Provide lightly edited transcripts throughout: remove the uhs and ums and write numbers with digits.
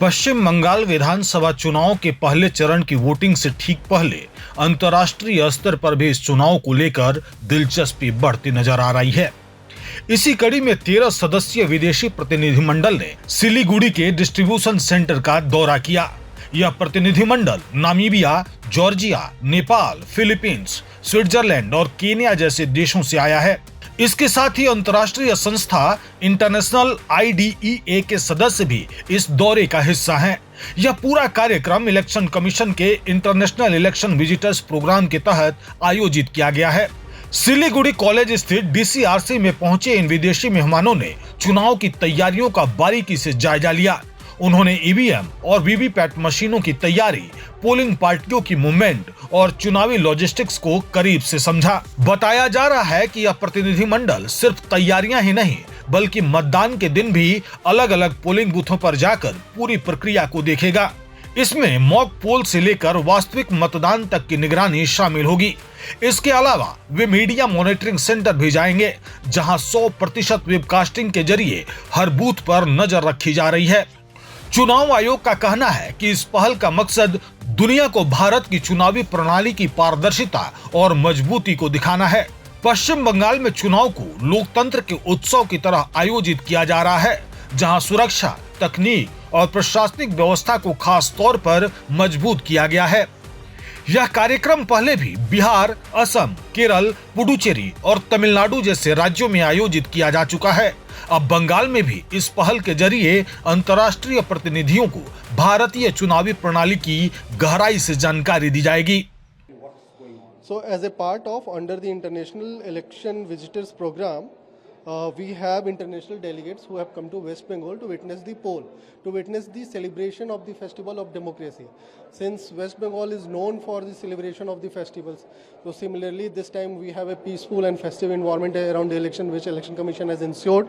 पश्चिम बंगाल विधानसभा चुनाव के पहले चरण की वोटिंग से ठीक पहले अंतर्राष्ट्रीय स्तर पर भी इस चुनाव को लेकर दिलचस्पी बढ़ती नजर आ रही है। इसी कड़ी में 13 सदस्यीय विदेशी प्रतिनिधिमंडल ने सिलीगुड़ी के डिस्ट्रीब्यूशन सेंटर का दौरा किया। यह प्रतिनिधिमंडल Namibia, Georgia, Nepal, Philippines, Switzerland और केन्या जैसे देशों से आया है। इसके साथ ही अंतर्राष्ट्रीय संस्था इंटरनेशनल IDEA के सदस्य भी इस दौरे का हिस्सा हैं। यह पूरा कार्यक्रम इलेक्शन कमीशन के इंटरनेशनल इलेक्शन विजिटर्स प्रोग्राम के तहत आयोजित किया गया है। सिलीगुड़ी कॉलेज स्थित DCRC में पहुंचे इन विदेशी मेहमानों ने चुनाव की तैयारियों का बारीकी से जायजा लिया। उन्होंने EVM और VVPAT मशीनों की तैयारी, पोलिंग पार्टियों की मूवमेंट और चुनावी लॉजिस्टिक्स को करीब से समझा। बताया जा रहा है कि यह प्रतिनिधिमंडल सिर्फ तैयारियां ही नहीं बल्कि मतदान के दिन भी अलग अलग पोलिंग बूथों पर जाकर पूरी प्रक्रिया को देखेगा। इसमें मॉक पोल से लेकर वास्तविक मतदान तक की निगरानी शामिल होगी। इसके अलावा वे मीडिया मॉनिटरिंग सेंटर भी जाएंगे, जहां 100% वेबकास्टिंग के जरिए हर बूथ पर नजर रखी जा रही है। चुनाव आयोग का कहना है कि इस पहल का मकसद दुनिया को भारत की चुनावी प्रणाली की पारदर्शिता और मजबूती को दिखाना है। पश्चिम बंगाल में चुनाव को लोकतंत्र के उत्सव की तरह आयोजित किया जा रहा है, जहां सुरक्षा, तकनीक और प्रशासनिक व्यवस्था को खास तौर पर मजबूत किया गया है। यह कार्यक्रम पहले भी बिहार, असम, केरल, पुडुचेरी और तमिलनाडु जैसे राज्यों में आयोजित किया जा चुका है। अब बंगाल में भी इस पहल के जरिए अंतर्राष्ट्रीय प्रतिनिधियों को भारतीय चुनावी प्रणाली की गहराई से जानकारी दी जाएगी। So as a part of under the International Election Visitors Program, we have international delegates who have come to West Bengal to witness the poll, to witness the celebration of the Festival of Democracy. Since West Bengal is known for the celebration of the festivals, so similarly this time we have a peaceful and festive environment around the election which Election Commission has ensured.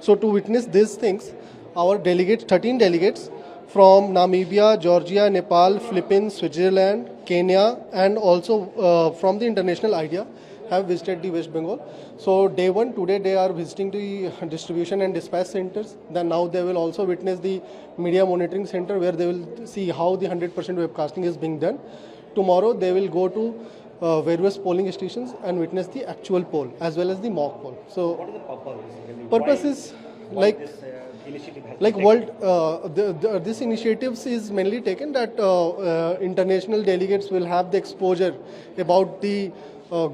So to witness these things, our delegates, 13 delegates from Namibia, Georgia, Nepal, Philippines, Switzerland, Kenya and also from the international IDEA have visited the West Bengal. So day one, today they are visiting the distribution and dispatch centers. Then now they will also witness the media monitoring center where they will see how the 100% webcasting is being done. Tomorrow they will go to various polling stations and witness the actual poll as well as the mock poll. So what is the purpose? Purpose is like this initiative has like been world this initiatives is mainly taken that international delegates will have the exposure about the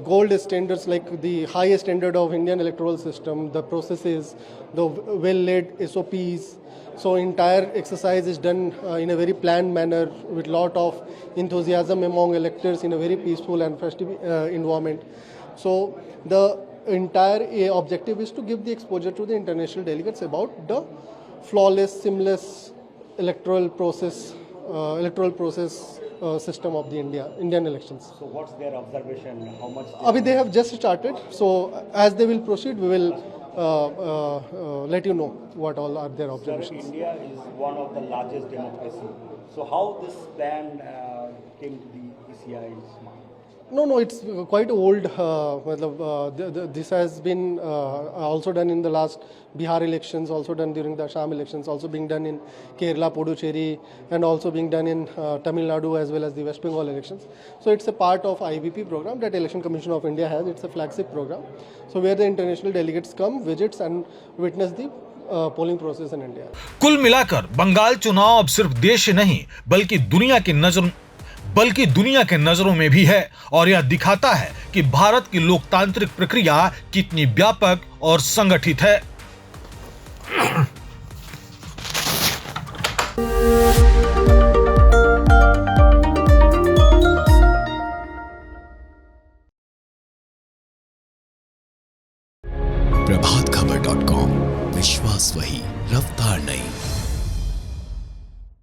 gold standards, like the highest standard of Indian electoral system, the processes, the well-laid SOPs. So entire exercise is done in a very planned manner with lot of enthusiasm among electors in a very peaceful and festive environment. So the entire objective is to give the exposure to the international delegates about the flawless, seamless electoral process system of the Indian elections. So what's their observation? How much? They have just started. So as they will proceed, we will let you know what all are their observations. Sir, India is one of the largest democracy. So how this plan came to the ECI's mind? No, it's quite old. This has been also done in the last Bihar elections, also done during the Assam elections, also being done in Kerala, Puducherry, and also being done in Tamil Nadu as well as the West Bengal elections. So it's a part of IVP program that Election Commission of India has. It's a flagship program. So where the international delegates come, visits and witness the polling process in India. कुल मिलाकर बंगाल चुनाव अब सिर्फ देश नहीं बल्कि दुनिया के नजरों में भी है और यह दिखाता है कि भारत की लोकतांत्रिक प्रक्रिया कितनी व्यापक और संगठित है। प्रभातखबर.com, विश्वास वही, रफ्तार नहीं।